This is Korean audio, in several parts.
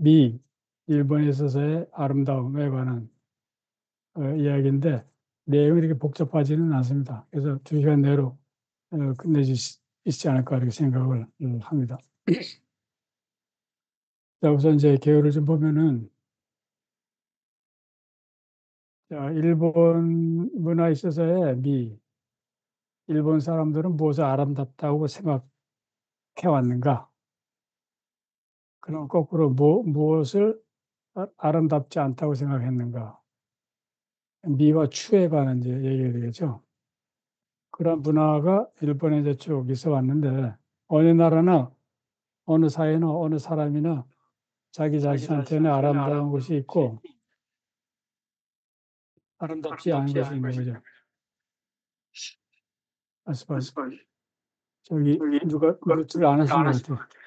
미, 일본에 있어서의 아름다움에 관한 이야기인데 내용이 이렇게 복잡하지는 않습니다. 그래서 2시간 내로 끝낼 수 있지 않을까 이렇게 생각을 합니다. 자, 우선 이제 개요를 좀 보면은, 자, 일본 문화에 있어서의 일본 사람들은 무엇을 아름답다고 생각해 왔는가? 그럼 거꾸로 무엇을 아름답지 않다고 생각했는가? 미와 추에 관한 이제 얘기가 되겠죠. 그런 문화가 일본에 이제 쭉 있어 왔는데, 어느 나라나 어느 사회나 어느 사람이나 자기 자신한테는 아름다운 것이 있고 아름답지 않은 것이 있는 거죠. 아스파 저기 누가 뮤트를 안 하신 것 같아요.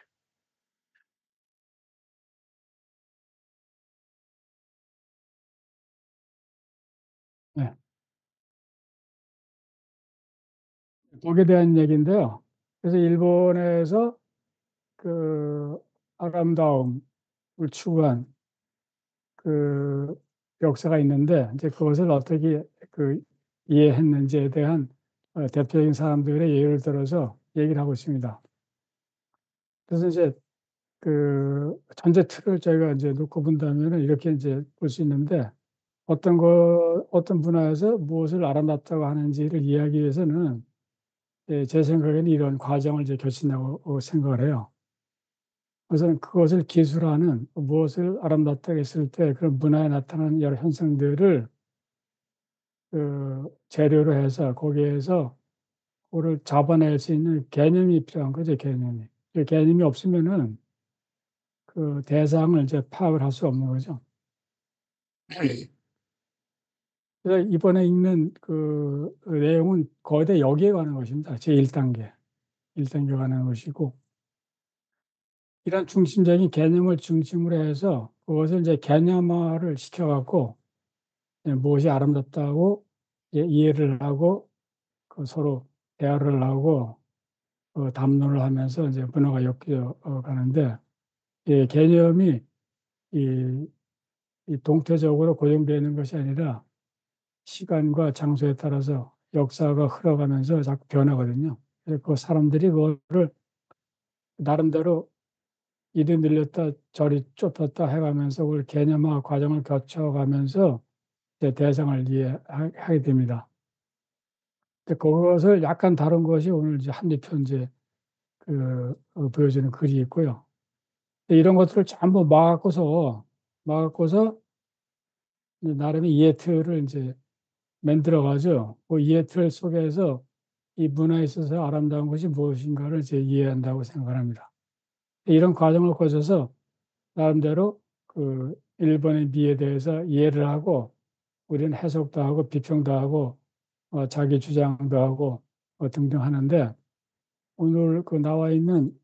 네. 거기에 대한 얘기인데요. 그래서 일본에서 그 아름다움을 추구한 그 역사가 있는데, 이제 그것을 어떻게 그 이해했는지에 대한 대표적인 사람들의 예를 들어서 얘기를 하고 있습니다. 그래서 이제 그 전체 틀을 저희가 이제 놓고 본다면은 이렇게 이제 볼 수 있는데, 어떤 분야에서 무엇을 아름답다고 하는지를 이해하기 위해서는 제 생각에는 이런 과정을 이제 거친다고 생각을 해요. 우선 그것을 기술하는, 무엇을 아름답다고 했을 때 그런 문화에 나타나는 여러 현상들을 그 재료로 해서 거기에서 그거를 잡아낼 수 있는 개념이 필요한 거죠, 개념이. 그 개념이 없으면은 그 대상을 이제 파악을 할 수 없는 거죠. 그래서 이번에 읽는 그 내용은 거의 다 여기에 관한 것입니다. 제1단계. 1단계 관한 것이고, 이런 중심적인 개념을 중심으로 해서 그것을 이제 개념화를 시켜갖고 무엇이 아름답다고 이해를 하고 그 서로 대화를 하고 담론을 하면서 이제 문화가 엮여 가는데, 이 개념이 이, 이 동태적으로 고정되어 있는 것이 아니라 시간과 장소에 따라서 역사가 흘러가면서 자꾸 변하거든요. 그래서 그 사람들이 그거를 나름대로 이리 늘렸다 저리 좁혔다 해가면서 그걸 개념화 과정을 거쳐가면서 이제 대상을 이해하게 됩니다. 근데 그것을 약간 다른 것이 오늘 이제 한입편 이제 보여주는 글이 있고요. 이런 것들을 전부 막아갖고서 이제 나름의 이해틀을 이제 만들어가죠. 그 이해틀 속에서 이 문화에 있어서 아름다운 것이 무엇인가를 이제 이해한다고 생각합니다. 이런 과정을 거쳐서 나름대로 그 일본의 미에 대해서 이해를 하고 우리는 해석도 하고 비평도 하고 자기 주장도 하고 등등 하는데, 오늘 그 나와 있는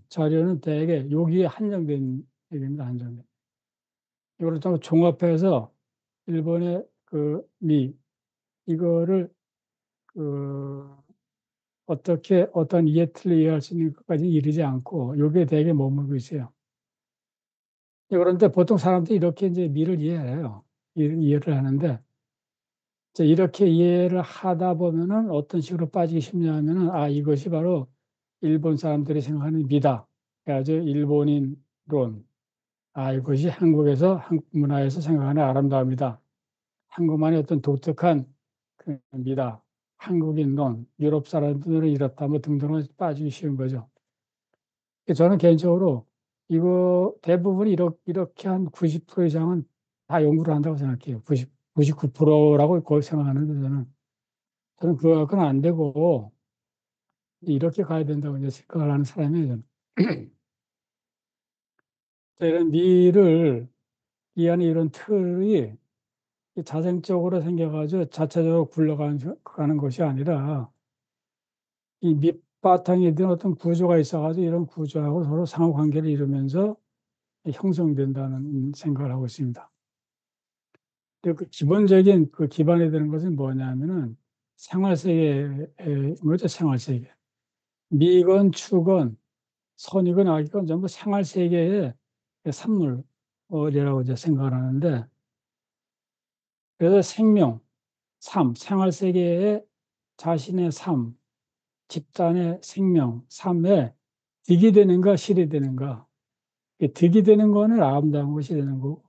자료는 대개 여기에 한정된 얘기입니다. 한정된. 이걸 좀 종합해서 일본의 그 미 이거를 그 어떻게 어떤 이해틀을 이해할 수 있는 것까지 이르지 않고 여기에 대개 머물고 있어요. 그런데 보통 사람들이 이렇게 이제 미를 이해해요. 이해를 하는데, 이렇게 이해를 하다 보면은 어떤 식으로 빠지기 쉽냐 하면은, 이것이 바로 일본 사람들이 생각하는 미다. 그래서 일본인론. 이것이 한국 문화에서 생각하는 아름다움이다. 한국만의 어떤 독특한 그 미다. 한국인론, 유럽 사람들은 이렇다, 뭐 등등을 빠지기 쉬운 거죠. 저는 개인적으로 이거 대부분 이렇게 한 90% 이상은 다 연구를 한다고 생각해요. 99%라고 거의 생각하는데 저는 그거 갖고는 안 되고 이렇게 가야 된다고 이제 생각을 하는 사람이에요, 저는. 이런 미를 이해하는 이런 틀이 자생적으로 생겨가지고 자체적으로 굴러가는 것이 아니라 이 밑바탕에 든 어떤 구조가 있어가지고 이런 구조하고 서로 상호 관계를 이루면서 형성된다는 생각을 하고 있습니다. 그 기본적인 그 기반이 되는 것은 뭐냐면은 생활세계인 거죠, 생활세계. 미건, 축건, 선이건, 악이건 전부 생활세계의 산물, 리라고 이제 생각을 하는데, 그래서 생명, 삶, 생활 세계에 자신의 삶, 집단의 생명, 삶에 득이 되는가, 실이 되는가. 득이 되는 거는 아름다운 것이 되는 거고,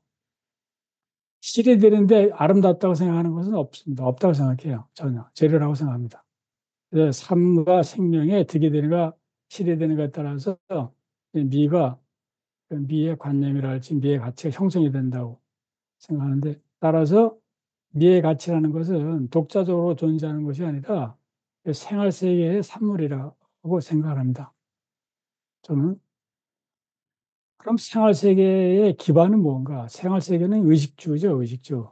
실이 되는데 아름답다고 생각하는 것은 없습니다. 없다고 생각해요. 전혀. 재료라고 생각합니다. 그래서 삶과 생명에 득이 되는가, 실이 되는가에 따라서 미가, 미의 관념이랄지 미의 가치가 형성이 된다고 생각하는데, 따라서 미의 가치라는 것은 독자적으로 존재하는 것이 아니라 생활 세계의 산물이라고 생각합니다. 저는. 그럼 생활 세계의 기반은 뭔가? 생활 세계는 의식주죠, 의식주.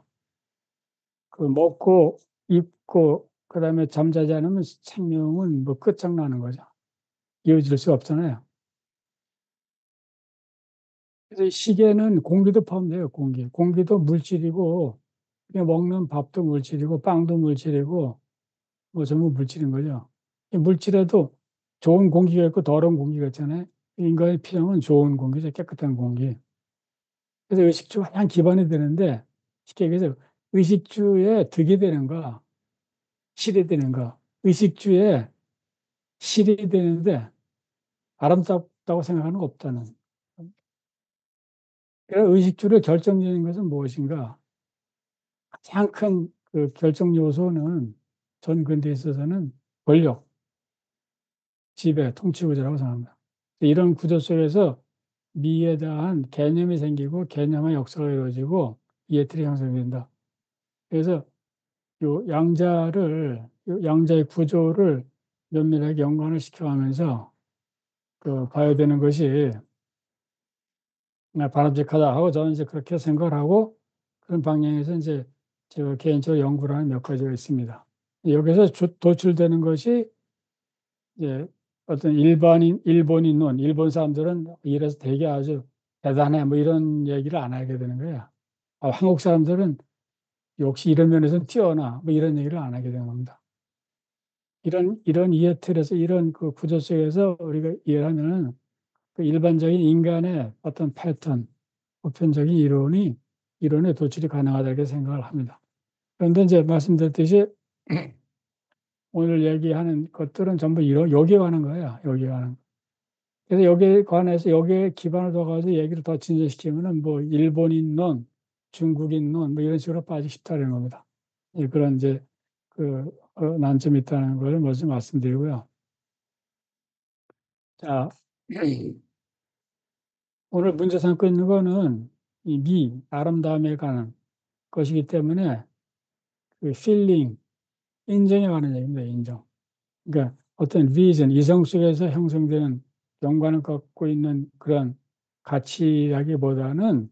그 먹고 입고 그다음에 잠자지 않으면 생명은 뭐 끝장나는 거죠. 이어질 수 없잖아요. 그래서 이 시계는 공기도 포함돼요, 공기. 공기도 물질이고, 그냥 먹는 밥도 물질이고, 빵도 물질이고, 뭐 전부 물질인 거죠. 이 물질에도 좋은 공기가 있고 더러운 공기가 있잖아요. 인간의 필요는 좋은 공기죠, 깨끗한 공기. 그래서 의식주가 한 기반이 되는데, 쉽게 얘기해서 의식주에 득이 되는가, 실이 되는가. 의식주에 실이 되는데 아름답다고 생각하는 거 없다는. 그래서 의식주를 결정짓는 것은 무엇인가? 가장 큰 그 결정 요소는 전 근대에 있어서는 권력, 지배, 통치구조라고 생각합니다. 이런 구조 속에서 미에 대한 개념이 생기고 개념의 역사가 이루어지고 이해틀이 형성된다. 그래서 요 양자의 구조를 면밀하게 연관을 시켜가면서 그 봐야 되는 것이 바람직하다 하고 저는 이제 그렇게 생각을 하고 그런 방향에서 이제 제가 개인적으로 연구를 하는 몇 가지가 있습니다. 여기서 도출되는 것이 이제 어떤 일본인론, 일본 사람들은 이래서 되게 아주 대단해 뭐 이런 얘기를 안 하게 되는 거야. 한국 사람들은 역시 이런 면에서는 뛰어나 뭐 이런 얘기를 안 하게 되는 겁니다. 이런 이해 틀에서 이런 그 구조 속에서 우리가 이해를 하면은 그 일반적인 인간의 어떤 패턴, 보편적인 이론에 도출이 가능하다 이렇게 생각을 합니다. 그런데 이제 말씀드렸듯이 오늘 얘기하는 것들은 전부 여기에 관한 거예요. 여기에 관한. 그래서 여기에 관해서 여기에 기반을 둬가지고 얘기를 더 진전시키면은 뭐 일본인론, 중국인론 뭐 이런 식으로 빠지기 쉽다는 겁니다. 그런 이제 그 난점이 있다는 걸 먼저 말씀드리고요. 자, 오늘 문제 삼고 있는 거는 이 아름다움에 관한 것이기 때문에 그 필링, 인정에 관한 얘기입니다. 인정. 그러니까 어떤 비전, 이성 속에서 형성되는 연관을 갖고 있는 그런 가치라기보다는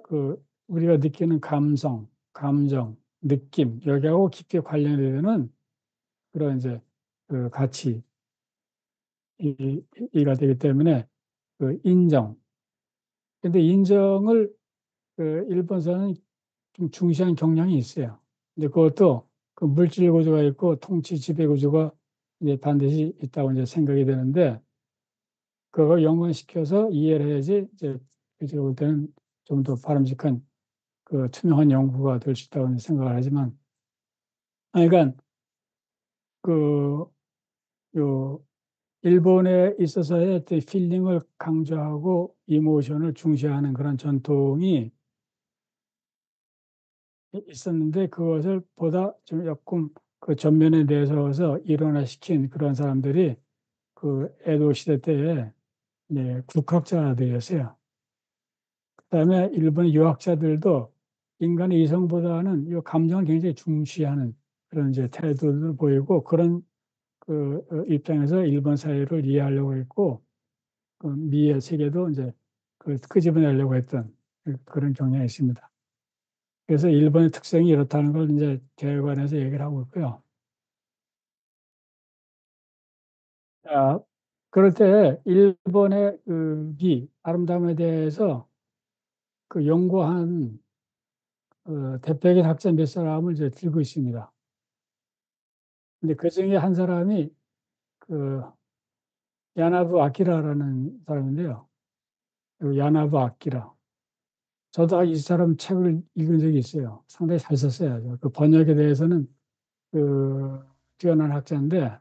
그 우리가 느끼는 감성, 감정, 느낌 여기하고 깊게 관련되는 그런 이제 그 가치 이가 되기 때문에 그 인정. 근데 인정을 그 일본서는 좀 중시한 경향이 있어요. 근데 그것도 그 물질 구조가 있고 통치 지배 구조가 이제 반드시 있다고 이제 생각이 되는데 그거 연관시켜서 이해를 해야지 이제 제가 볼 때는 좀 더 바람직한 그 투명한 연구가 될 수 있다고 생각을 하지만 그러니까 그 요 일본에 있어서의 어떤 필링을 강조하고 이모션을 중시하는 그런 전통이 있었는데 그것을 보다 좀 조금 그 전면에 내세워서 일원화시킨 그런 사람들이 그 에도 시대 때에 네, 국학자들이었어요. 그다음에 일본의 유학자들도 인간의 이성보다는 이 감정을 굉장히 중시하는 그런 이제 태도를 보이고 그런 그 입장에서 일본 사회를 이해하려고 했고 그 미의 세계도 이제 그 끄집어내려고 했던 그런 경향이 있습니다. 그래서 일본의 특성이 이렇다는 걸 이제 개관해서 얘기를 하고 있고요. 자, 그럴 때 일본의 그 아름다움에 대해서 그 연구한 대표적인 학자 몇 사람을 이제 들고 있습니다. 근데 그 중에 한 사람이 그 야나부 아키라라는 사람인데요. 그 야나부 아키라. 저도 이 사람 책을 읽은 적이 있어요. 상당히 잘 썼어요. 그 번역에 대해서는 그 뛰어난 학자인데,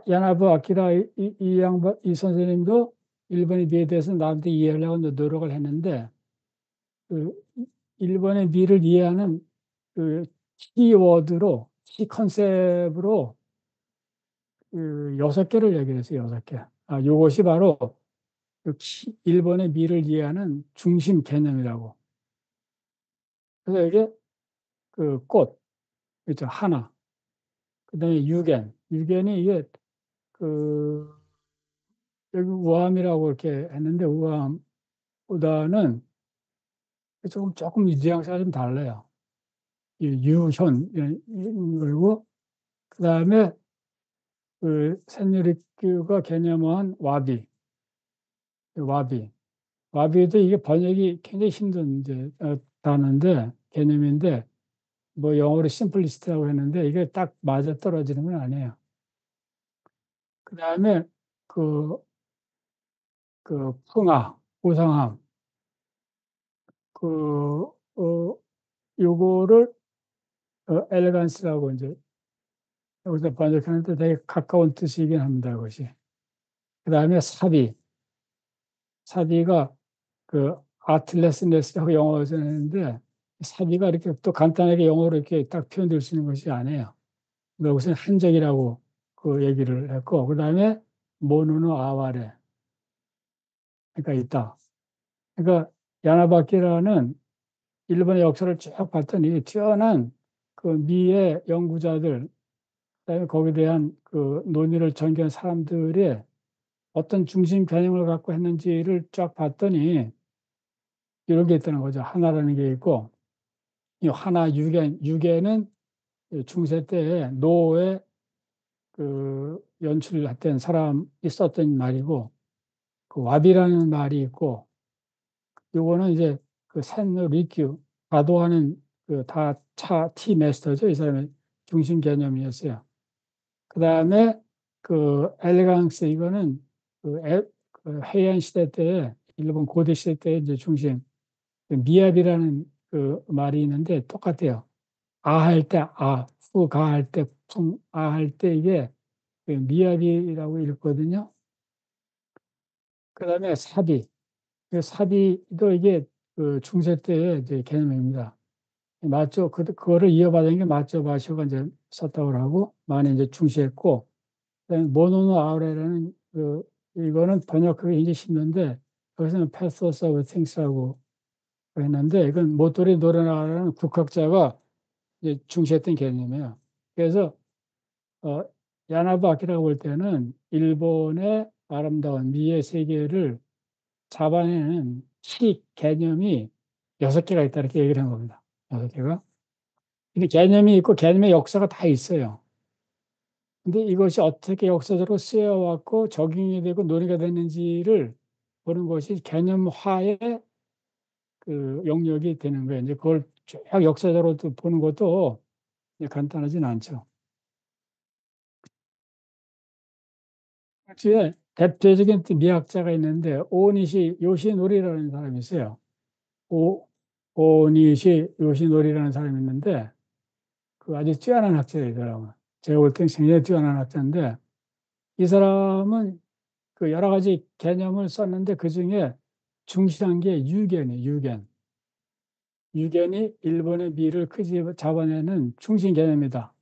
야나부 아키라 이 양반, 이 선생님도 일본의 미에 대해서 나한테 이해하려고 노력을 했는데, 그 일본의 미를 이해하는 그 키워드로, 키 컨셉으로 그 6개를 얘기를 했어요. 6개. 요것이 바로 일본의 미를 이해하는 중심 개념이라고. 그래서 이게 그 꽃, 그렇죠. 하나. 그다음에 유견. 유견이 이게 그 여기 우암이라고 이렇게 했는데 우암보다는 조금 뉘앙스가 좀 달라요. 이 유현 그리고 그다음에 그 센유리큐가 개념한 와비. 와비도 이게 번역이 굉장히 힘든 이제 단어인데 개념인데 뭐 영어로 심플리스트라고 했는데 이게 딱 맞아 떨어지는 건 아니에요. 그다음에 그, 풍화, 우상함, 그, 요거를 엘레간스라고 이제 여기서 번역하는데 되게 가까운 뜻이긴 합니다, 그것이. 그다음에 사비가 그 아틀레스네스라고 영어로 쓰는데 사비가 이렇게 또 간단하게 영어로 이렇게 딱 표현될 수 있는 것이 아니에요. 여기서는 한적이라고 그 얘기를 했고, 그다음에 모누노 아와레, 그러니까 있다. 그러니까 야나바키라는 일본의 역사를 쭉 봤더니 뛰어난 그 미의 연구자들, 그다음에 거기에 대한 그 논의를 전개한 사람들의 어떤 중심 개념을 갖고 했는지를 쫙 봤더니 이런 게 있다는 거죠. 하나라는 게 있고, 이 하나 유계는 중세 때에 노에 그 연출했던 사람이 썼던 말이고, 그 와비라는 말이 있고, 요거는 이제 그 센 리큐, 다도하는 그 티 마스터죠. 이 사람의 중심 개념이었어요. 그 다음에 그 엘레강스, 이거는 그 해안 시대 때, 일본 고대 시대 때 이제 중심, 그 미압이라는 그 말이 있는데 똑같아요. 할 때 갈 때 할 때 이게 그 미압이라고 읽거든요. 그 다음에 그 사비도 이게 그 중세 때의 이제 개념입니다. 맞죠? 그거를 이어받은 게 맞죠? 마쇼가 이제 썼다고 하고 많이 이제 중시했고, 그다음에 모노노 아우레라는 이거는 번역하기 굉장히 힘든데 여기서는 Pathos of Things라고 했는데 이건 모토리 노래나라는 국학자가 이제 중시했던 개념이에요. 그래서 어, 야나부 아키라가 볼 때는 일본의 아름다운 미의 세계를 잡아내는 시 개념이 6개가 있다 이렇게 얘기를 한 겁니다. 6개가. 근데 개념이 있고 개념의 역사가 다 있어요. 근데 이것이 어떻게 역사적으로 쓰여왔고 적용이 되고 논의가 됐는지를 보는 것이 개념화의 그 영역이 되는 거예요. 이제 그걸 쭉 역사적으로 보는 것도 간단하진 않죠. 뒤에 대표적인 미학자가 있는데 오니시 요시노리라는 사람이 있어요. 오니시 요시노리라는 사람이 있는데 그 아주 뛰어난 학자예요, 이 사람은. 제가 볼 땐 굉장히 뛰어난 학자인데 이 사람은 그 여러 가지 개념을 썼는데 그 중에 중시한 게 유견이 일본의 미를 크게 잡아내는 중심 개념이다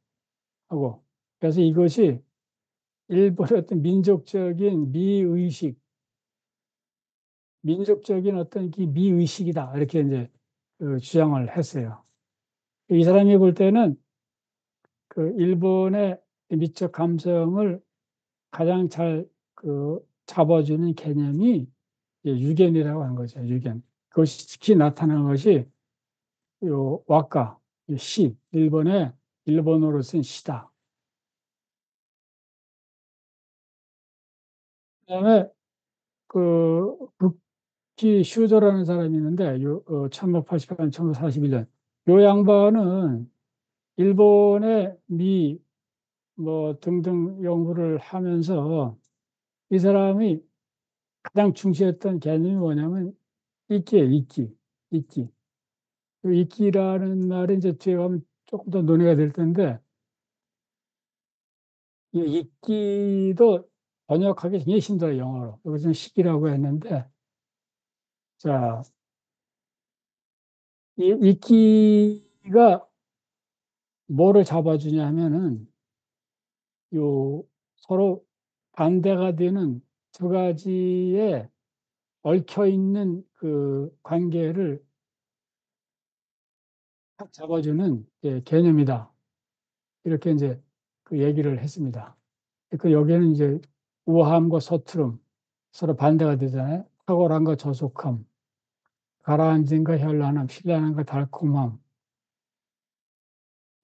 하고, 그래서 이것이 일본의 어떤 민족적인 어떤 미의식이다 이렇게 이제 그 주장을 했어요. 이 사람이 볼 때는 그 일본의 미적 감성을 가장 잘 그 잡아주는 개념이 유견이라고 하는 거죠. 유견. 그것이 특히 나타나는 것이 요 와카, 시, 일본어로 쓴 시다. 그다음에 그 북기 슈저라는 사람이 있는데 1680년, 1941년. 요 양반은 일본의 미 뭐 등등 연구를 하면서 이 사람이 가장 중시했던 개념이 뭐냐면 이끼예요, 이끼. 있기. 그 있기라는 말이 이제 뒤에 가면 조금 더 논의가 될 텐데, 이 있기도 번역하기 굉장히 힘들어요, 영어로. 여기서는 시기라고 했는데, 자, 이 있기가 뭐를 잡아주냐 하면은, 요 서로 반대가 되는 두 가지의 얽혀 있는 그 관계를 딱 잡아주는 개념이다. 이렇게 이제 그 얘기를 했습니다. 그 여기에는 이제 우함과 서투름 서로 반대가 되잖아요. 탁월함과 저속함, 가라앉음과 현란함, 신랄함과 달콤함.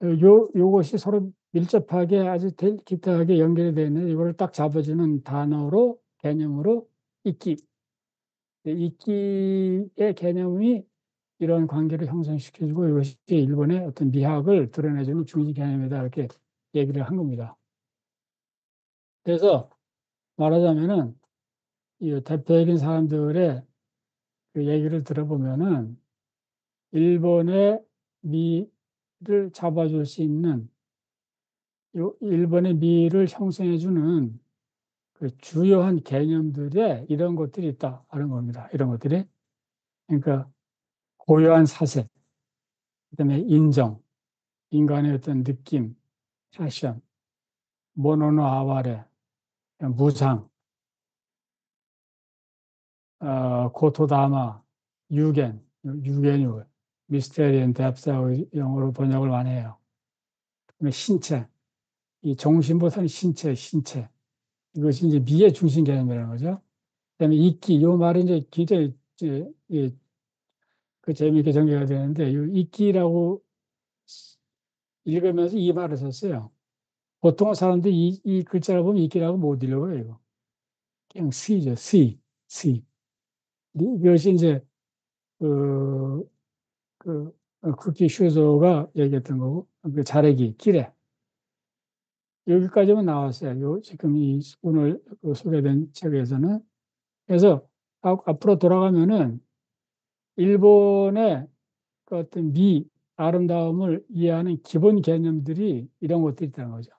요것이 서로 밀접하게 아주 기타하게 연결이 되어 있는 이걸 딱 잡아주는 단어로 개념으로 있기. 있기의 개념이 이런 관계를 형성시켜주고 이것이 일본의 어떤 미학을 드러내주는 중심 개념이다 이렇게 얘기를 한 겁니다. 그래서 말하자면은 이 대표적인 사람들의 그 얘기를 들어보면은 일본의 미를 잡아줄 수 있는 일본의 미를 형성해주는 그 주요한 개념들에 이런 것들이 있다 하는 겁니다. 이런 것들이 그러니까 고유한 사색, 그다음에 인정, 인간의 어떤 느낌, 패션, 모노노 아와레, 무상, 고토다마, 유겐유, 미스테리언 뎁스하고 영어로 번역을 많이 해요. 그다음에 신체, 이 정신보다는 신체. 이것이 이제 미의 중심 개념이라는 거죠. 그다음에 이끼, 요 말이 이제 굉장히 그 재미있게 전개가 되는데, 이 이끼라고 읽으면서 이 말을 썼어요. 보통 사람들이 이 글자를 보면 이끼라고 못 읽어요, 이거. 그냥 스이죠, 스. 이것이 이제 그, 쿠키 슈조가 얘기했던 거고, 그 자래기, 기래. 여기까지만 나왔어요. 지금 오늘 소개된 책에서는. 그래서 앞으로 돌아가면은 일본의 그 어떤 아름다움을 이해하는 기본 개념들이 이런 것들이 있다는 거죠.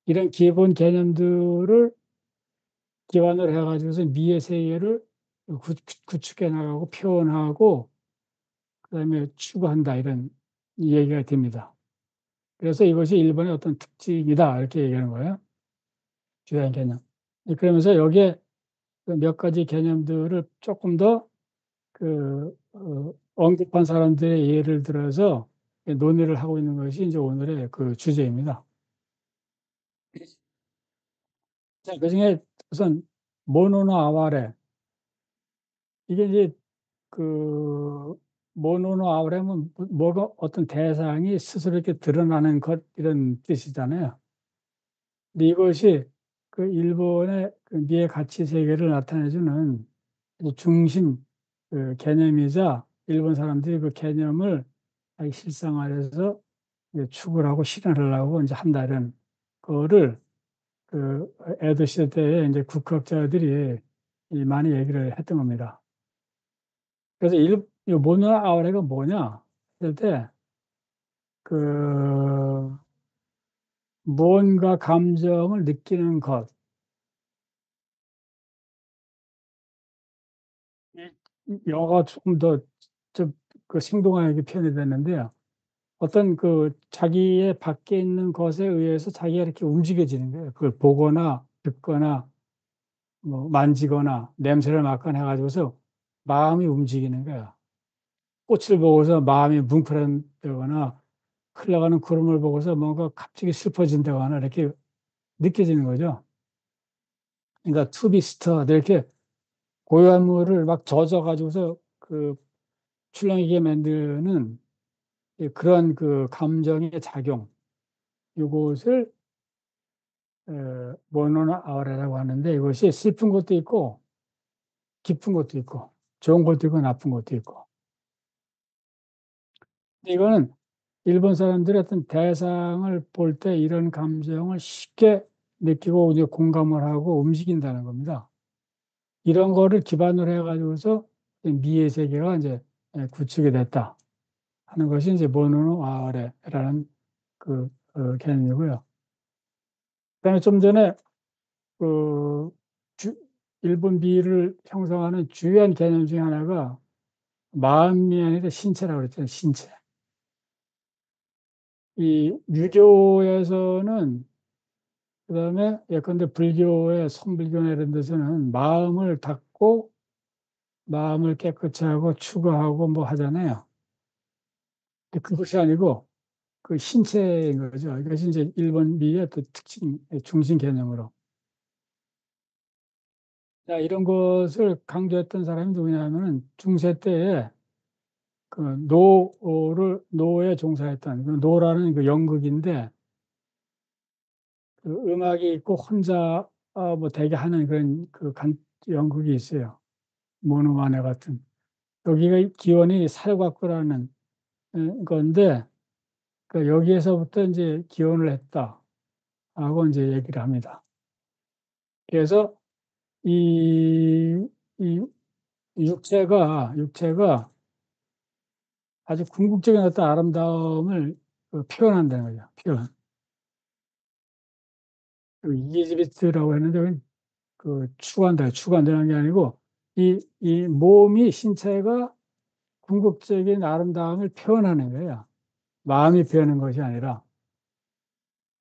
이런 기본 개념들을 기반으로 해가지고서 미의 세계를 구축해 나가고 표현하고 그다음에 추구한다 이런 얘기가 됩니다. 그래서 이것이 일본의 어떤 특징이다 이렇게 얘기하는 거예요. 주요한 개념. 그러면서 여기에 몇 가지 개념들을 조금 더 언급한 사람들의 예를 들어서 논의를 하고 있는 것이 이제 오늘의 그 주제입니다. 자, 그 중에 우선 모노노 아와레. 이게 이제 그 모노노 아와레면 뭐가 어떤 대상이 스스로 이렇게 드러나는 것 이런 뜻이잖아요. 근데 이것이 그 일본의 그 미의 가치 세계를 나타내주는 중심 그 개념이자 일본 사람들이 그 개념을 실생활에서 추구를 하고 실현을 하고 이제 한다는 거를 그 에도 시대 때에 이제 국학자들이 많이 얘기를 했던 겁니다. 그래서 이 모노 아우레가 뭐냐 할 때 그 무언가 감정을 느끼는 것. 영어가 조금 더 좀 그 생동하게 표현이 됐는데요. 어떤 그 자기의 밖에 있는 것에 의해서 자기가 이렇게 움직여지는 거예요. 그걸 보거나 듣거나 뭐 만지거나 냄새를 맡거나 해가지고서 마음이 움직이는 거야. 꽃을 보고서 마음이 뭉클한다거나 흘러가는 구름을 보고서 뭔가 갑자기 슬퍼진다거나 이렇게 느껴지는 거죠. 그러니까 투비스터 이렇게 고요한 물을 막 젖어가지고서 그 출렁이게 만드는 그런 그 감정의 작용, 이것을 모노나 아우라라고 하는데 이것이 슬픈 것도 있고 기쁜 것도 있고 좋은 것도 있고 나쁜 것도 있고. 이거는 일본 사람들이 어떤 대상을 볼 때 이런 감정을 쉽게 느끼고 이제 공감을 하고 움직인다는 겁니다. 이런 거를 기반으로 해가지고서 미의 세계가 이제 구축이 됐다 하는 것이 이제 모노노 아레라는 그 개념이고요. 그다음에 좀 전에 그 일본 미를 형성하는 주요한 개념 중에 하나가 마음이 아니라 신체라고 그랬잖아요. 신체. 이 유교에서는 그다음에 예컨대 불교의 성불교나 이런 데서는 마음을 닫고 마음을 깨끗이 하고 추구하고 뭐 하잖아요. 근데 그것이 아니고 그 신체인 거죠. 이것이 이제 일본 미의 또 특징, 중심 개념으로. 자, 이런 것을 강조했던 사람이 누구냐면은 중세 때에 그 노에 종사했던 그 노라는 그 연극인데 그 음악이 있고 혼자 뭐 되게 하는 그런 연극이 있어요. 모노마네 같은. 여기가 기원이 살곽구라는 건데 그 여기에서부터 이제 기원을 했다 하고 이제 얘기를 합니다. 그래서 이, 이 육체가 아주 궁극적인 어떤 아름다움을 표현한다는 거죠. 표현. 이지비트라고 했는데 추구한다는 게 아니고 이 몸이 신체가 궁극적인 아름다움을 표현하는 거예요. 마음이 표현하는 것이 아니라.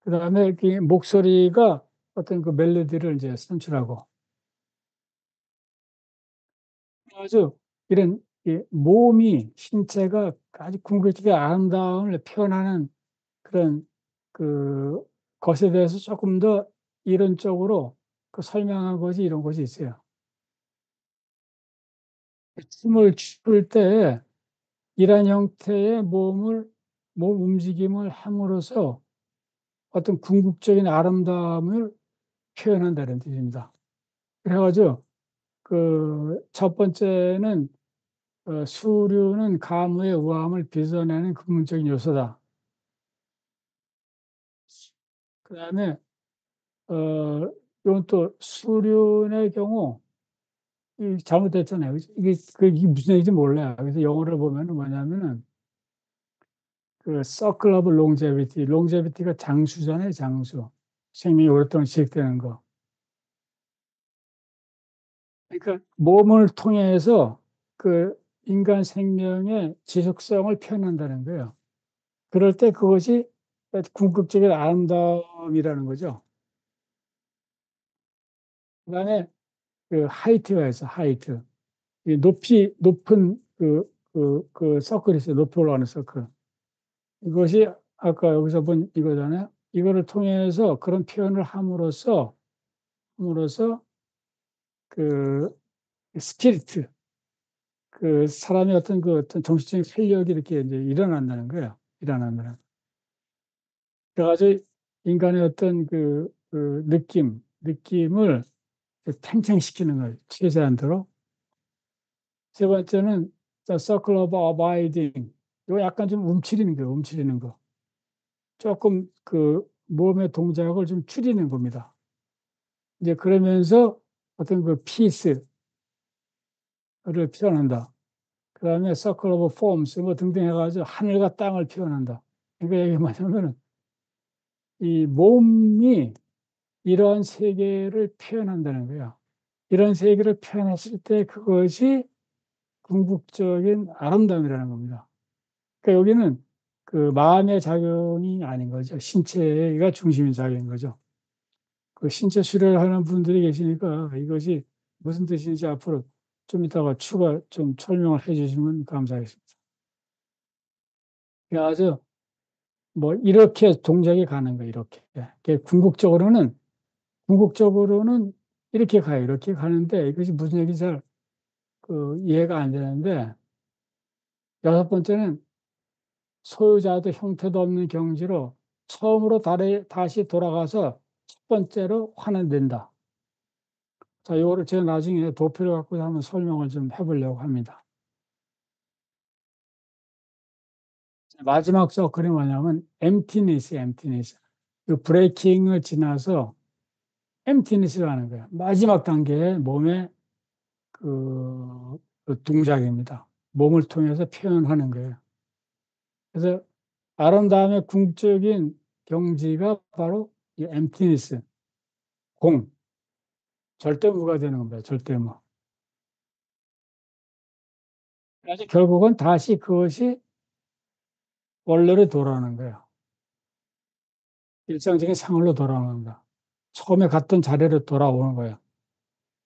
그 다음에 그 목소리가 어떤 그 멜로디를 이제 선출하고 아주 이런 몸이 신체가 아주 궁극적인 아름다움을 표현하는 그런 그 것에 대해서 조금 더 이론적으로 그 설명한 것이 이런 것이 있어요. 춤을 출 때 이런 형태의 몸 움직임을 함으로써 어떤 궁극적인 아름다움을 표현한다는 뜻입니다. 그래가지고 그 첫 번째는 수류는 가무의 우아함을 빚어내는 근본적인 요소다. 그 다음에 이건 또 수륜의 경우 잘못됐잖아요. 이게 무슨 얘기인지 몰라요. 그래서 영어를 보면은 뭐냐면은 그 Circle of Longevity, Longevity가 장수잖아요, 장수. 생명이 오랫동안 지속되는 거. 그러니까 몸을 통해서 그 인간 생명의 지속성을 표현한다는 거예요. 그럴 때 그것이 궁극적인 아름다움이라는 거죠. 그다음에 그 하이트가 있어, 하이트. 높은 서클이 있어요. 높이 올라가는 서클. 이것이 아까 여기서 본 이거잖아요. 이거를 통해서 그런 표현을 함으로써 그 스피리트, 그 사람의 어떤 정신적인 활력이 이렇게 이제 일어난다는 거예요. 일어난다는. 그래가지고 인간의 어떤 느낌을 팽창시키는 거예요. 최대한도로. 세 번째는 The Circle of Abiding. 이거 약간 좀 움츠리는 거예요. 움츠리는 거. 조금 그 몸의 동작을 좀 줄이는 겁니다. 이제 그러면서 어떤 그 피스를 표현한다. 그 다음에 Circle of Forms 뭐 등등 해가지고 하늘과 땅을 표현한다. 그러니까 이게 뭐냐면은 이 몸이 이러한 세계를 표현한다는 거예요. 이런 세계를 표현했을 때 그것이 궁극적인 아름다움이라는 겁니다. 그러니까 여기는 그 마음의 작용이 아닌 거죠. 신체가 중심인 작용인 거죠. 그 신체 수련을 하는 분들이 계시니까 이것이 무슨 뜻인지 앞으로 좀 이따가 추가 좀 설명을 해 주시면 감사하겠습니다. 그래서 뭐 이렇게 동작이 가는 거예요. 이렇게. 궁극적으로는 이렇게 가요. 이렇게 가는데 이것이 무슨 얘기인지 잘 이해가 안 되는데 여섯 번째는 소유자도 형태도 없는 경지로 처음으로 다시 돌아가서 첫 번째로 환원된다. 자, 이거를 제가 나중에 도표를 갖고 한번 설명을 좀 해보려고 합니다. 마지막 서클이 뭐냐면 emptiness. 이 브레이킹을 지나서 emptiness를 하는 거예요. 마지막 단계의 몸의 그 동작입니다. 몸을 통해서 표현하는 거예요. 그래서 아름다움의 궁극적인 경지가 바로 이 엠티니스, 공, 절대무가 되는 겁니다. 절대무. 그래서 결국은 다시 그것이 원래로 돌아오는 거예요. 일상적인 생활로 돌아오는 겁니다. 처음에 갔던 자리로 돌아오는 거예요.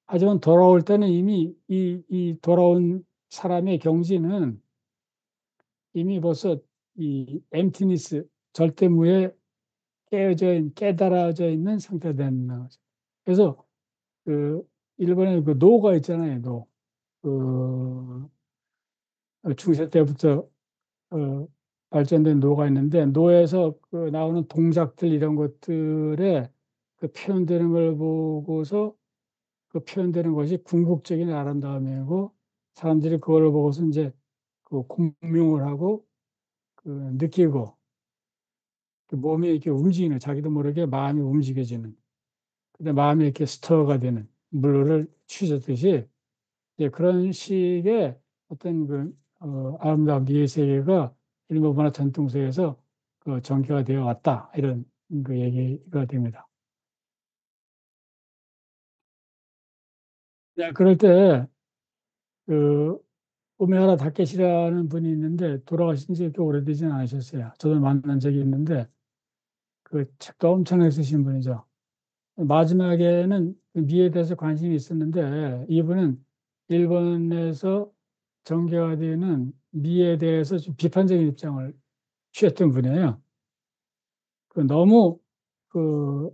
하지만 돌아올 때는 이미 이 돌아온 사람의 경지는 이미 벌써 이 엠티니스, 절대무에 깨달아져 있는 상태가 되는 거죠. 그래서 그 일본에 그 노가 있잖아요, 노. 그 중세 때부터 발전된 노가 있는데 노에서 그 나오는 동작들 이런 것들에 그 표현되는 걸 보고서 그 표현되는 것이 궁극적인 아름다움이고 사람들이 그걸 보고서 이제 그 공명을 하고 그 느끼고 그 몸이 이렇게 움직이는 자기도 모르게 마음이 움직여지는 근데 마음이 이렇게 스터가 되는 물을 취졌듯이 이제 그런 식의 어떤 그 아름다운 미의 세계가 일본 문화 전통 속에서 그 전개가 되어 왔다 이런 그 얘기가 됩니다. 네, 그럴 때 그 우메하라 다케시라는 분이 있는데 돌아가신 지 꽤 오래되지는 않으셨어요. 저도 만난 적이 있는데 그 책도 엄청나게 쓰신 분이죠. 마지막에는 그 미에 대해서 관심이 있었는데 이분은 일본에서 전개가 되는 미에 대해서 좀 비판적인 입장을 취했던 분이에요. 그 너무 그,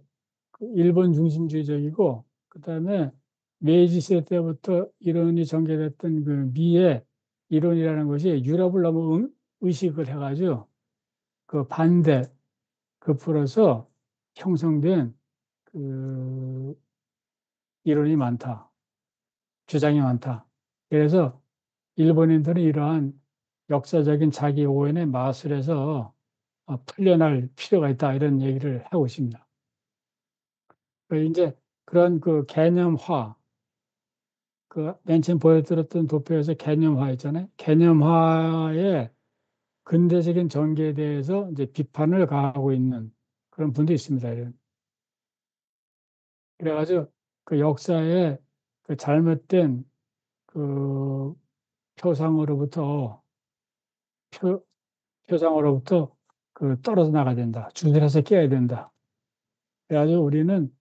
그 일본 중심주의적이고 그다음에 메이지 시대 때부터 이론이 전개됐던 그 미의 이론이라는 것이 유럽을 너무 의식을 해가지고 그 반대 급부로서 형성된 그 이론이 많다, 주장이 많다. 그래서 일본인들은 이러한 역사적인 자기 오해의 마술에서 풀려날 필요가 있다 이런 얘기를 하고 있습니다. 이제 그런 그 개념화, 그 맨 처음 보여드렸던 도표에서 개념화 있잖아요. 개념화의 근대적인 전개에 대해서 이제 비판을 가하고 있는 그런 분도 있습니다. 그래가지고 그 역사의 그 잘못된 그 표상으로부터 표, 표상으로부터 그 떨어져 나가야 된다. 줄들여서 깨야 된다. 그래가지고 우리는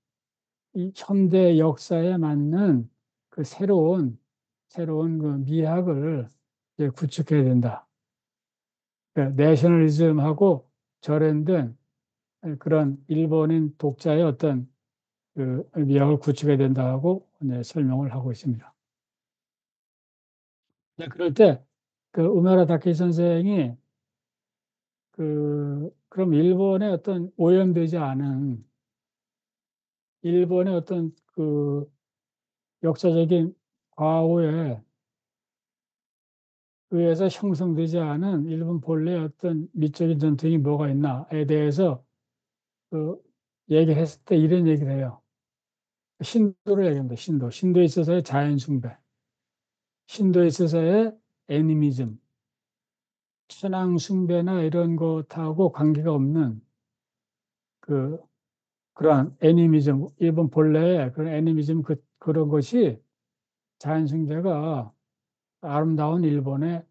이 현대 역사에 맞는 그 새로운 그 미학을 이제 구축해야 된다. 그 내셔널리즘하고 절연된 그런 일본인 독자의 어떤 그 미학을 구축해야 된다고 네, 설명을 하고 있습니다. 네, 그럴 때 그 우메라 다케 선생이 그럼 일본의 어떤 오염되지 않은 일본의 어떤 그 역사적인 과오에 의해서 형성되지 않은 일본 본래의 어떤 미적인 전통이 뭐가 있나에 대해서 그 얘기했을 때 이런 얘기를 해요. 신도를 얘기합니다. 신도. 신도에 있어서의 자연 숭배, 신도에 있어서의 애니미즘, 천황 숭배나 이런 것하고 관계가 없는 그 그러한 애니미즘, 일본 본래의 그런 애니미즘 그런 것이 자연 숭배가 아름다운 일본의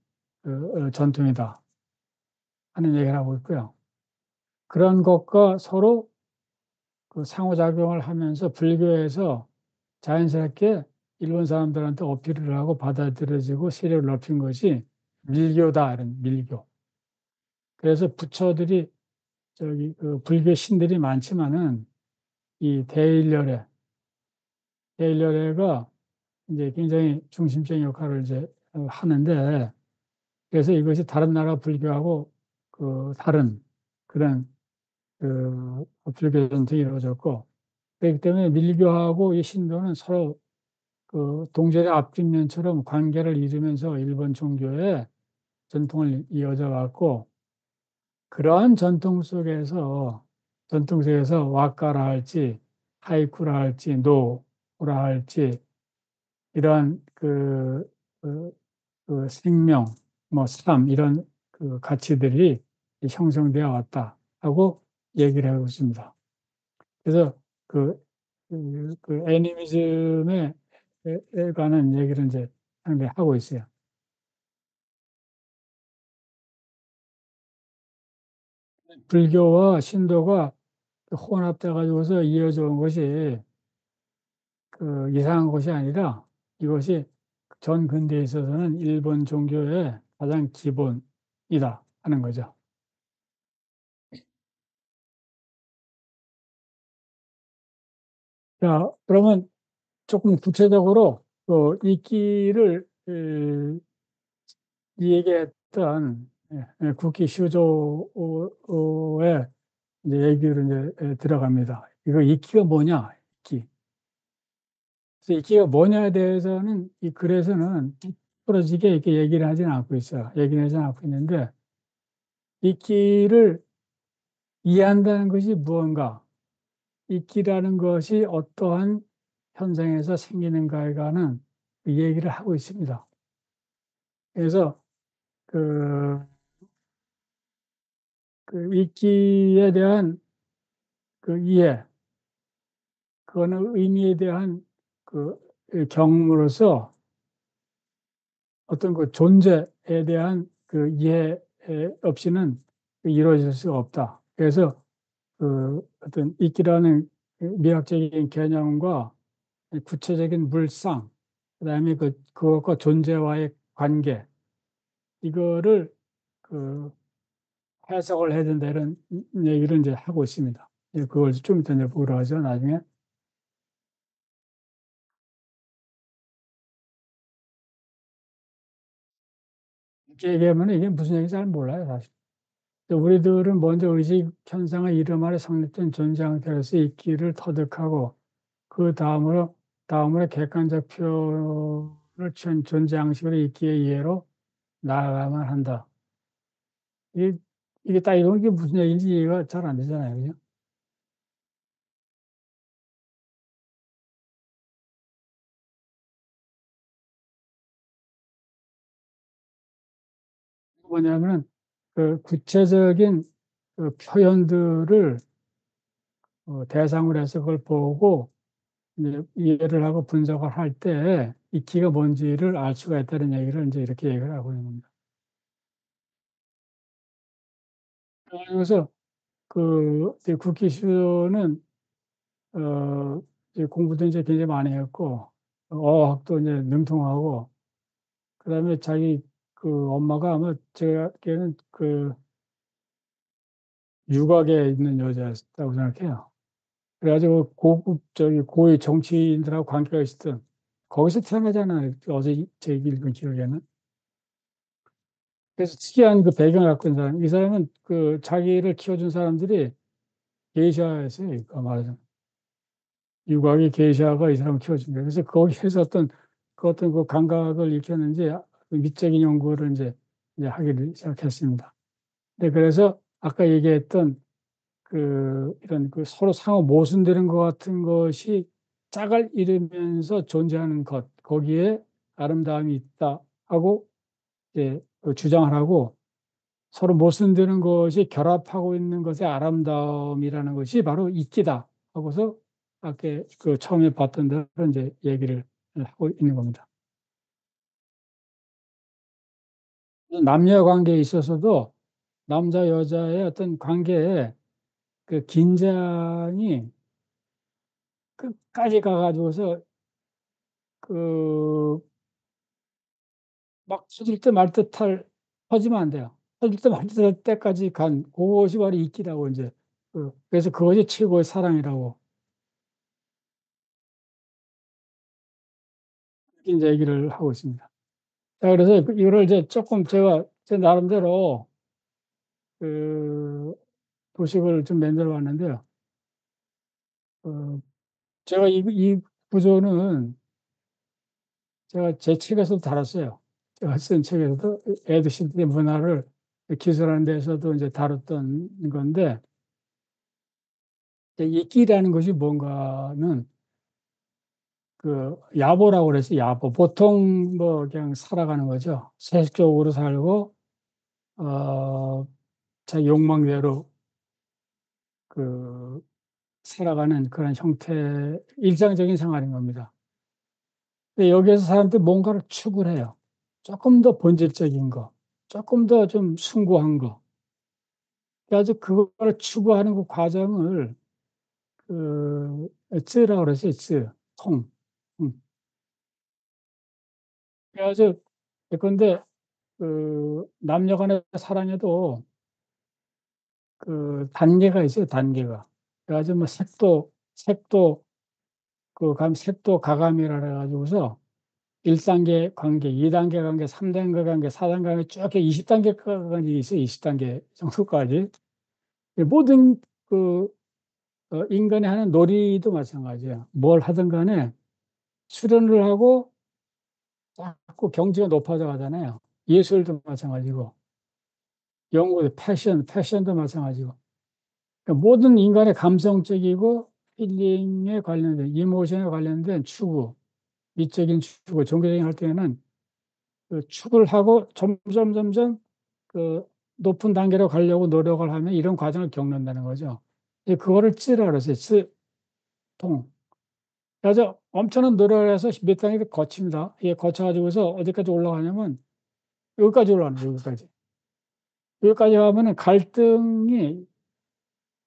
전통이다 하는 얘기를 하고 있고요. 그런 것과 서로 그 상호작용을 하면서 불교에서 자연스럽게 일본 사람들한테 어필을 하고 받아들여지고 세력을 넓힌 것이 밀교다, 이런 밀교. 그래서 부처들이 저기 그 불교 신들이 많지만은 이 대일열애가 이제 굉장히 중심적인 역할을 이제 하는데 그래서 이것이 다른 나라 불교하고 그 다른 그런 그 불교 전통이 이루어졌고 그렇기 때문에 밀교하고 이 신도는 서로 그 동절의 앞뒷면처럼 관계를 이루면서 일본 종교의 전통을 이어져 왔고 그러한 전통 속에서 와카라 할지 하이쿠라 할지 노라 할지 이러한 그 그 생명, 뭐 삶 이런 그 가치들이 형성되어 왔다 하고 얘기를 하고 있습니다. 그래서 그, 그 애니미즘에 관한 얘기를 이제 상당히 하고 있어요. 불교와 신도가 혼합돼 가지고서 이어져 온 것이 그 이상한 것이 아니라 이것이 전 근대에 있어서는 일본 종교의 가장 기본이다 하는 거죠. 자, 그러면 조금 구체적으로 그 이끼를 얘기했던 구키 슈조의 이제 얘기를 이제 들어갑니다. 이거 이끼가 뭐냐? 이끼. 그래서 이끼가 뭐냐에 대해서는 이 글에서는 부러지게 이렇게 얘기를 하지는 않고 있어요. 얘기를 하지는 않고 있는데 이끼를 이해한다는 것이 무언가, 이끼라는 것이 어떠한 현상에서 생기는가에 관한 그 얘기를 하고 있습니다. 그래서 그, 그 이끼에 대한 그 이해, 그거는 의미에 대한 그 경험으로서 어떤 그 존재에 대한 그 이해 없이는 이루어질 수가 없다. 그래서 그 어떤 이끼라는 미학적인 개념과 구체적인 물상, 그다음에 그것과 존재와의 관계, 이거를 그 해석을 해야 된다 이런 얘기를 이제 하고 있습니다. 그걸 좀 이따 이제 보러 하죠, 나중에. 이렇게 얘기하면 이게 무슨 얘기인지 잘 몰라요, 사실. 우리들은 먼저 의식 현상의 이름 아래 성립된 존재 형태로서 있기를 터득하고 그 다음으로 객관적 표현을 취한 존재 양식으로 있기의 이해로 나아가만 한다. 이게, 이게 딱 이런 게 무슨 얘기인지 이해가 잘 안 되잖아요. 그죠? 뭐냐면은 그 구체적인 그 표현들을 대상으로 해서 그걸 보고 이제 이해를 하고 분석을 할 때 이 키가 뭔지를 알 수가 있다는 얘기를 이제 이렇게 얘기를 하고 있는 겁니다. 그래서 그 이제 국기 수는 이제 공부도 이제 굉장히 많이 했고 어학도 이제 능통하고 그다음에 자기 그 엄마가 아마 제가 걔는 그 유곽에 있는 여자였다고 생각해요. 그래가지고 고급 저기 고위 정치인들하고 관계가 있었던 거기서 태어나잖아요. 어제 제 읽은 기억에는. 그래서 특이한 그 배경을 갖고 있는 사람. 이 사람은 그 자기를 키워준 사람들이 게이샤였어요. 그 말하자면. 유곽의 게이샤가 이 사람을 키워준 거예요. 그래서 거기에서 그 어떤 그 감각을 익혔는지 그 미적인 연구를 이제 하기를 시작했습니다. 네, 그래서 아까 얘기했던 그 이런 그 서로 상호 모순되는 것 같은 것이 짝을 이루면서 존재하는 것, 거기에 아름다움이 있다 하고 이제 그 주장을 하고 서로 모순되는 것이 결합하고 있는 것의 아름다움이라는 것이 바로 이끼다 하고서 아까 그 처음에 봤던 대로 이제 얘기를 하고 있는 겁니다. 남녀 관계에 있어서도 남자 여자의 어떤 관계에 그 긴장이 끝까지 가가지고서 그 막 터질 듯 말 듯할 터지면 안 돼요. 터질 듯 말 듯할 때까지 간 그것이 바로 이끼라고 이제 그래서 그것이 최고의 사랑이라고 이렇게 이제 얘기를 하고 있습니다. 자, 그래서 이거를 이제 조금 제가 제 나름대로 그 도식을 좀 만들어 봤는데요. 어, 제가 이 구조는 제가 제 책에서도 다뤘어요. 제가 쓴 책에서도 에드신의 문화를 기술하는 데서도 이제 다뤘던 건데, 이제 이 끼라는 것이 뭔가는 그 야보라고 그래서 야보. 보통 뭐 그냥 살아가는 거죠. 세속적으로 살고 자기 욕망대로 그 살아가는 그런 형태 일상적인 생활인 겁니다. 근데 여기에서 사람들이 뭔가를 추구를 해요. 조금 더 본질적인 거, 조금 더 좀 숭고한 거. 그래서 그거를 추구하는 그 과정을 쯔라고 그랬어요. 쯔, 통. 그래서 근데 남녀 간의 사랑에도 단계가 있어요. 단계가. 그래가지고 뭐 색도 가감이라 그래가지고서 1단계 관계, 2단계 관계, 3단계 관계, 4단계 관계 쭉 20단계까지 있어요. 20단계 정도까지. 모든 그 인간이 하는 놀이도 마찬가지예요. 뭘 하든 간에 수련을 하고 자꾸 경지가 높아져 가잖아요. 예술도 마찬가지고, 연구, 패션도 마찬가지고. 그러니까 모든 인간의 감성적이고 힐링에 관련된, 이모션에 관련된 추구, 미적인 추구, 종교적인 활동에는 축을 하고 점점 그 높은 단계로 가려고 노력을 하면 이런 과정을 겪는다는 거죠. 그거를 찌라 그랬어요. 통. 그래서 엄청난 노력을 해서 몇 단계 거칩니다. 이게 거쳐가지고서 어디까지 올라가냐면 여기까지 올라가는 거예요. 여기까지. 여기까지 가면은 갈등이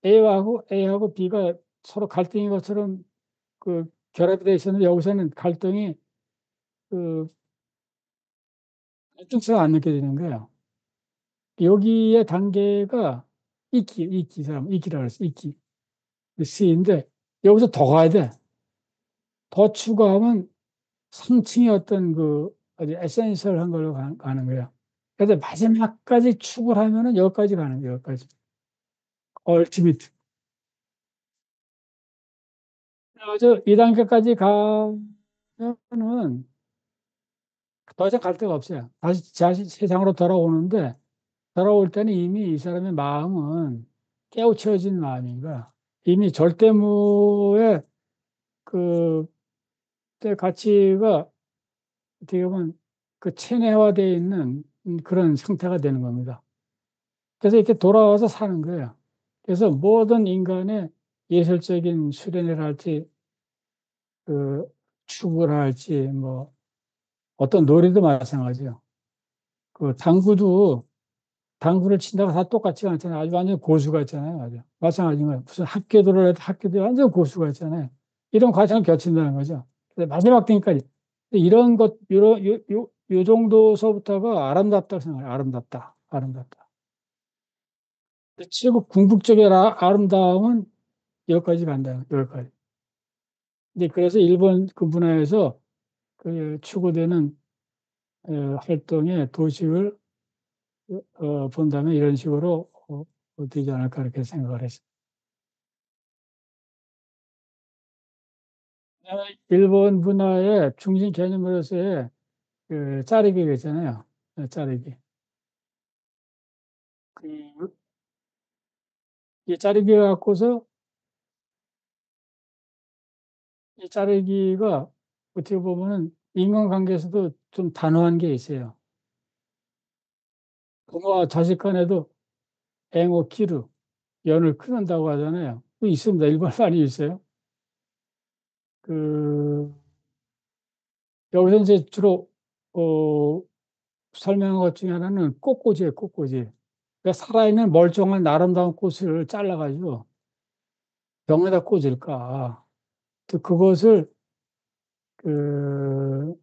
A하고 B가 서로 갈등인 것처럼 결합이 되어 있었는데 여기서는 그 갈등성이 안 느껴지는 거예요. 여기의 단계가 이기라고 그랬어. 이기. C인데 여기서 더 가야 돼. 더 추가하면 상층의 어떤 아주 에센셜한 걸로 가는 거예요. 그래서 마지막까지 추구를 하면은 여기까지 가는 거예요. 여기까지. 얼티미트. 그래서 이 단계까지 가면은 더 이상 갈 데가 없어요. 다시 세상으로 돌아오는데 돌아올 때는 이미 이 사람의 마음은 깨우쳐진 마음인가. 이미 절대무의 그 가치가 어떻게 보면 체내화되어 있는 그런 상태가 되는 겁니다. 그래서 이렇게 돌아와서 사는 거예요. 그래서 모든 인간의 예술적인 수련을 할지, 그 추구를 할지, 뭐 어떤 놀이도 마찬가지예요. 당구를 친다고 다 똑같지가 않잖아요. 아주 완전 고수가 있잖아요. 아주 마찬가지인 거예요. 무슨 합계도를 해도 합계도 완전 고수가 있잖아요. 이런 과정을 거친다는 거죠. 근데 마지막 등까지 이런 요 정도서부터가 아름답다고 생각해요. 아름답다. 아름답다. 최고 궁극적인 아름다움은 여기까지 간다. 여기까지. 이제 그래서 일본 그 문화에서 추구되는 활동의 도식을 본다면 이런 식으로 되지 않을까 이렇게 생각을 했어요. 일본 문화의 중심 개념으로서의 짜리기가 있잖아요. 짜리기. 그, 이 짜리기 갖고서 이 짜리기가 어떻게 보면은 인간관계에서도 좀 단호한 게 있어요. 부모와 자식 간에도 앵오 키루, 연을 끊는다고 하잖아요. 그 있습니다. 일본 말이 있어요. 그, 여기서 이제 주로, 설명한 것 중에 하나는 꽃꽂이에요, 꽃꽂이. 그러니까 살아있는 멀쩡한 아름다운 꽃을 잘라가지고 병에다 꽂을까. 또 그것을 그,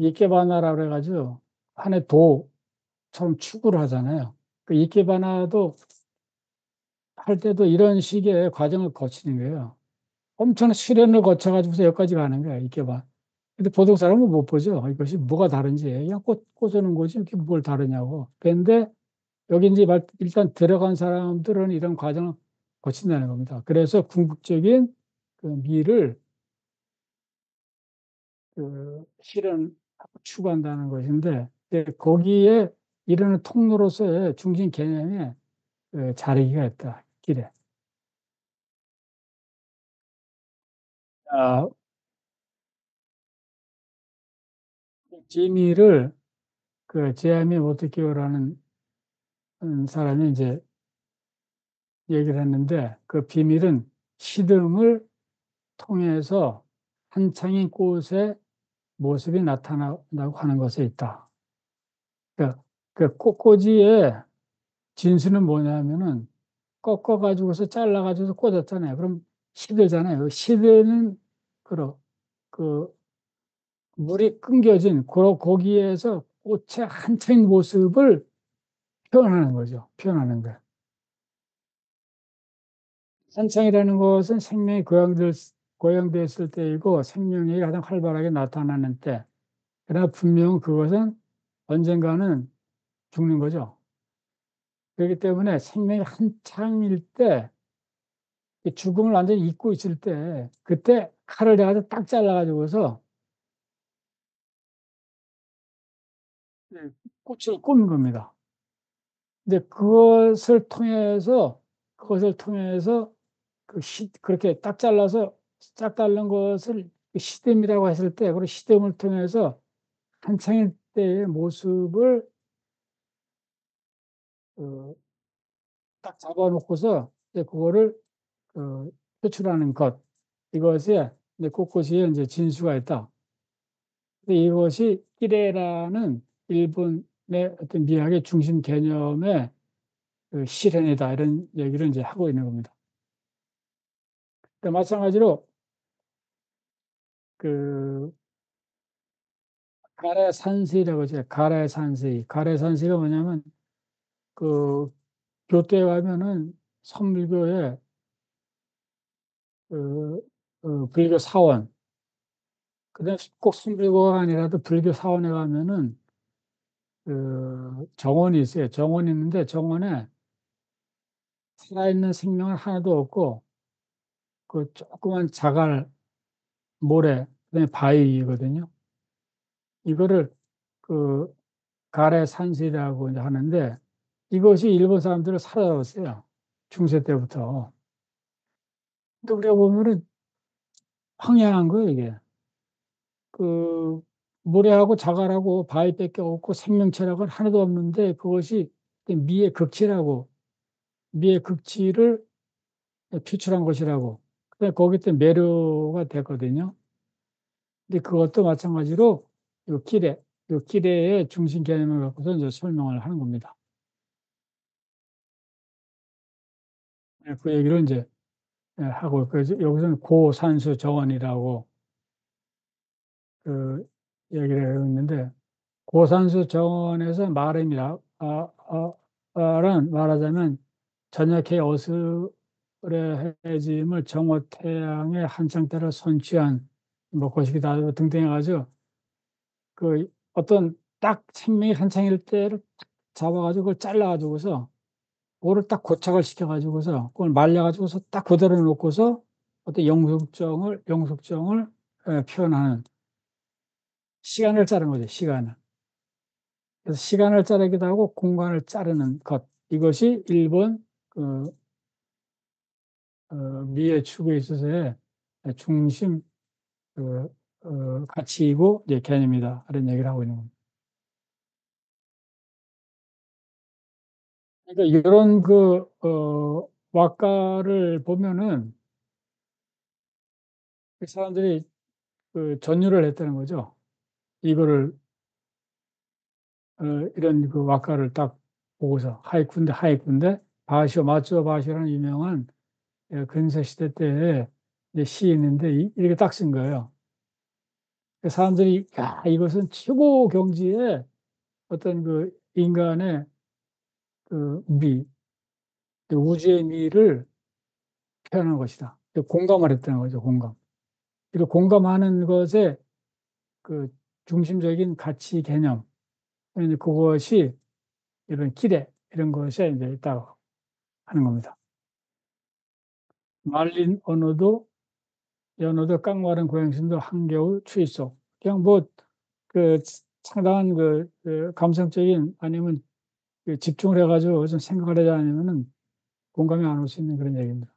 이케바나라 그래가지고 하나의 도처럼 추구를 하잖아요. 그 이케바나도 할 때도 이런 식의 과정을 거치는 거예요. 엄청난 시련을 거쳐가지고서 여기까지 가는 거야, 이케바. 근데 보통 사람은 못 보죠. 이것이 뭐가 다른지. 그냥 꽂는 거지. 이게 뭘 다르냐고. 그런데 여기 이제 일단 들어간 사람들은 이런 과정을 거친다는 겁니다. 그래서 궁극적인 미를 실현하고 추구한다는 것인데, 거기에 이르는 통로로서의 중심 개념에 자르기가 있다. 길에. 아, 비밀을 제아미 모트키오라는 사람이 이제 얘기를 했는데, 그 비밀은 시듬을 통해서 한창인 꽃의 모습이 나타난다고 하는 것에 있다. 꽃꽂이의 진수는 뭐냐면은 꺾어가지고서 잘라가지고서 꽂았잖아요. 그럼 시들잖아요. 시드는 그 물이 끊겨진 거기에서 꽃의 한창인 모습을 표현하는 거죠. 표현하는 거예요. 한창이라는 것은 생명이 고양됐을 때이고 생명이 가장 활발하게 나타나는 때. 그러나 분명 그것은 언젠가는 죽는 거죠. 그렇기 때문에 생명이 한창일 때, 죽음을 완전히 잊고 있을 때, 그때 칼을 대가지고 딱 잘라가지고서 꽃을 꽂는 겁니다. 근데 그것을 통해서 그렇게 딱 잘라서 딱 자른 것을 시듬이라고 했을 때, 그 시듬을 통해서 한창일 때의 모습을 어, 딱 잡아놓고서 이제 그거를 표출하는 것, 이것에 이제 곳곳이 이제 진수가 있다. 근데 이것이 끼레라는 일본의 어떤 미학의 중심 개념의 실현이다, 이런 얘기를 이제 하고 있는 겁니다. 근데 마찬가지로 그 가레 산세라고 하죠. 가레 산세. 가레 산세가 뭐냐면 그 교토에 가면은 선불교의 그, 불교 사원, 그다음에 꼭 선불교가 아니라도 불교 사원에 가면은 정원이 있어요. 정원이 있는데 정원에 살아있는 생명은 하나도 없고 그 조그만 자갈, 모래, 그다음에 바위거든요. 이거를 그 가래 산시라고 이제 하는데, 이것이 일본 사람들을 사로잡았어요. 중세 때부터. 근데 우리가 보면은 황량한 거예요, 이게. 그 모래하고 자갈하고 바위밖에 없고 생명체라고 하나도 없는데, 그것이 미의 극치라고, 미의 극치를 표출한 것이라고. 근데 거기 때 매료가 됐거든요. 근데 그것도 마찬가지로 요 기대의 중심 개념을 갖고서 이제 설명을 하는 겁니다. 그 얘기를 이제 하고, 그래서 여기서는 고산수 정원이라고 그 얘기를 하고 있는데, 고산수 정원에서 말입니다. 란 말하자면 전약의 어스의 해짐을 정오태양의 한창 때를 선취한 뭐 거시기다 등등 해가지고 어떤 딱 생명이 한창일 때를 딱 잡아가지고 그걸 잘라가지고서 그거를 딱 고착을 시켜가지고서 그걸 말려가지고서 딱 그대로 놓고서 어떤 영속정을 표현하는, 시간을 자르는 거죠. 시간을. 그래서 시간을 자르기도 하고 공간을 자르는 것, 이것이 일본 그 미의 추구에 있어서의 중심 그, 가치이고 이제 개념이다, 이런 얘기를 하고 있는 겁니다. 그러니까 이런 왁가를 보면은 그 사람들이 전율을 했다는 거죠. 이거를 이런 왁가를 딱 보고서 하이쿠인데 마츠오 바시오라는 유명한 근세 시대 때에 이제 시인인데 이렇게 딱 쓴 거예요. 그 사람들이 야, 이것은 최고 경지의 어떤 인간의 미, 우주의 미를 표현한 것이다. 공감을 했다는 거죠. 공감. 그리고 공감하는 것에 그 중심적인 가치 개념, 그것이 이런 기대, 이런 것에 이제 있다고 하는 겁니다. 말린 언어도 연어도 깡마른 고양신도 한겨울 추위 속. 그냥 그 상당한 감성적인, 아니면 집중을 해가지고 좀 생각을 하지 않으면은 공감이 안 올 수 있는 그런 얘기입니다.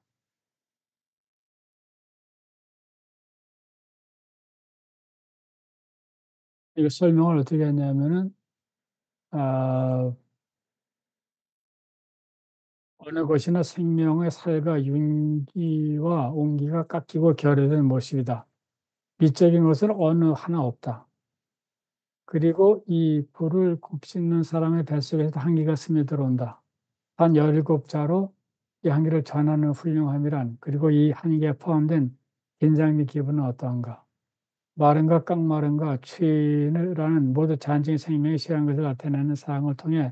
이거 설명을 어떻게 했냐면은, 아, 어느 것이나 생명의 살과 윤기와 온기가 깎이고 결여된 모습이다. 미적인 것은 어느 하나 없다. 그리고 이 불을 굽씹는 사람의 뱃속에서 한기가 스며들어온다. 단 17자로 이 한기를 전하는 훌륭함이란, 그리고 이 한기에 포함된 긴장 및 기분은 어떠한가? 마른가 깡마른가 취라는 모두 잔증의 생명이 시한 것을 나타내는 사항을 통해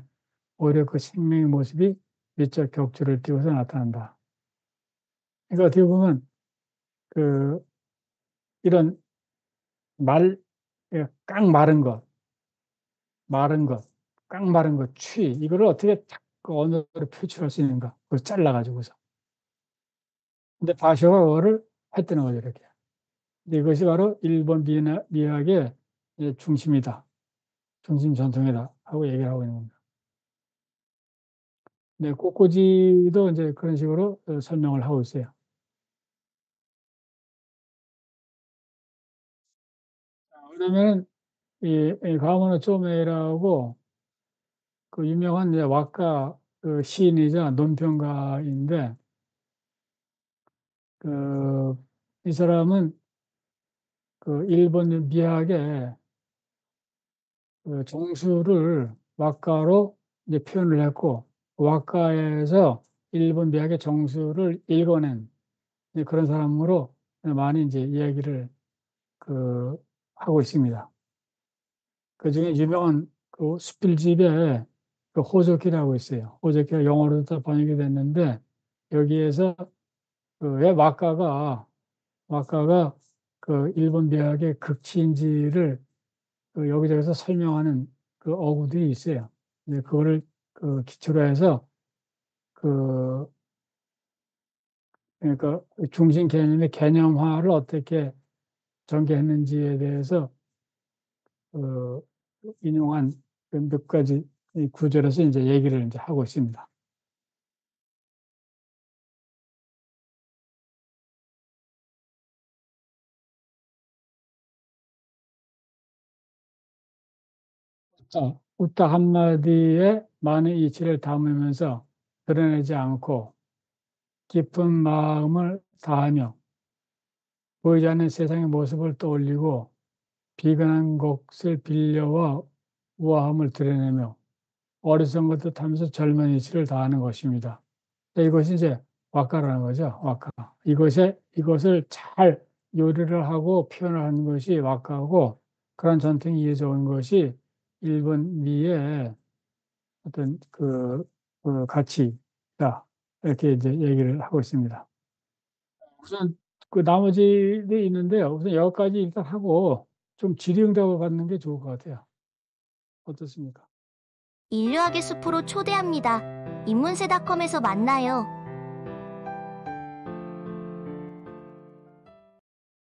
오히려 그 생명의 모습이 미적 격주를 띄워서 나타난다. 그러니까 어떻게 보면 그 이런 말, 깡 마른 것, 마른 것, 깡 마른 것, 취 이거를 어떻게 그 언어로 표출할 수 있는가? 그걸 잘라가지고서. 근데 바쇼가 그거를 했다는 거죠, 이렇게. 근데 이것이 바로 일본 미학의 중심이다. 중심 전통이다. 하고 얘기를 하고 있는 겁니다. 네, 꽃꽂이도 이제 그런 식으로 설명을 하고 있어요. 그러면 이 가모노 쪼메이라고 그 유명한 이제 왁가 그 시인이자 논평가인데 그 이 사람은 그 일본 미학의 그 정수를 왁가로 이제 표현을 했고 왁가에서 일본 미학의 정수를 읽어낸 이제 그런 사람으로 많이 이제 이야기를 그 하고 있습니다. 그 중에 유명한 그 수필집에 그 호조키라고 있어요. 호조키가 영어로도 다 번역이 됐는데 여기에서 그왜 왁가가 그 일본 미학의 극치인지를 그 여기저기서 설명하는 그 어구들이 있어요. 근데 그거를 그 기초로 해서 그 그러니까 중심 개념의 개념화를 어떻게 전개했는지에 대해서 그 인용한 그몇 가지 이 구절에서 이제 얘기를 이제 하고 있습니다. 자, 웃다 한마디에 많은 이치를 담으면서 드러내지 않고 깊은 마음을 다하며 보이지 않는 세상의 모습을 떠올리고 비근한 것을 빌려와 우아함을 드러내며 어리석은 것도 하면서 젊은 이치를 다하는 것입니다. 이것이 이제 왁가라는 거죠. 왁가. 이것을 잘 요리를 하고 표현을 하는 것이 왁가고 그런 전통이 이어져 온 것이 일본 미의 어떤 그 가치다. 이렇게 이제 얘기를 하고 있습니다. 우선 그 나머지도 있는데요. 우선 여기까지 일단 하고 좀 질의응답을 받는 게 좋을 것 같아요. 어떻습니까? 인류학의 숲으로 초대합니다. 인문세닷컴에서 만나요.